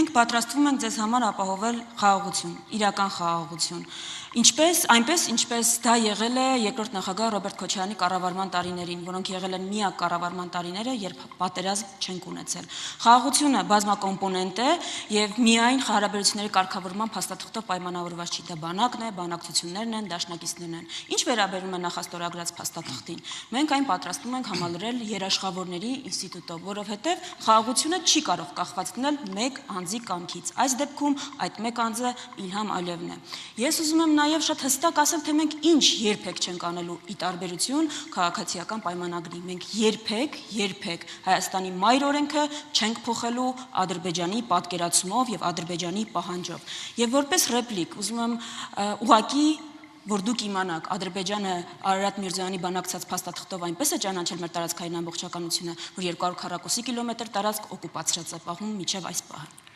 Մենք պատրաստվում ենք ձեզ համար ապահովել խաղաղություն, իրական խաղաղություն։ Ինչպես դա եղել է երկրորդ նախագահ Ռոբերտ Քոչարյանի կառավարման տարիներին, որոնք եղել են միակ կառավարման տարիները, երբ պատերազմ չենք ունեցել։ Խաղաղությունը բազմակոմպոնենտ է եւ միայն հարաբերությունների կարգավորման փաստաթղթով պայմանավորված չի, դա բանակն է, բանակցություններն են, դաշնակիցներն են։ Ինչ վերաբերում է նախաստորագրած փաստաթղթին, մենք այն պատրաստվում ենք համալրել երաշխավորների ինստիտուտով, որովհետեւ խաղաղությունը չի կարող կախված լինել մեկ անձի կամքից։ Այս դեպքում այդ մեկ անձը Իլհամ Ալիևն է։ Ես ուզում եմ նաև շատ հստակ ասել, թե մենք ինչ երբեք չենք անելու ի տարբերություն քաղաքացիական պայմանագրի։ Մենք երբեք Հայաստանի մայր օրենքը չենք փոխելու Ադրբեջանի պատկերացումով եւ Ադրբեջանի պահանջով։ Եվ որպես ռեպլիկ ուզում եմ ուղղակի որ դուք իմանաք, Ադրբեջանը Արարատ Միրզոյանի բանակցած փաստաթղթով այնպես է ճանաչել մեր տարածքային ամբողջականությունը, որ 240 կիլոմետր տարածք օկուպացրած է պահում մինչև այս պահը։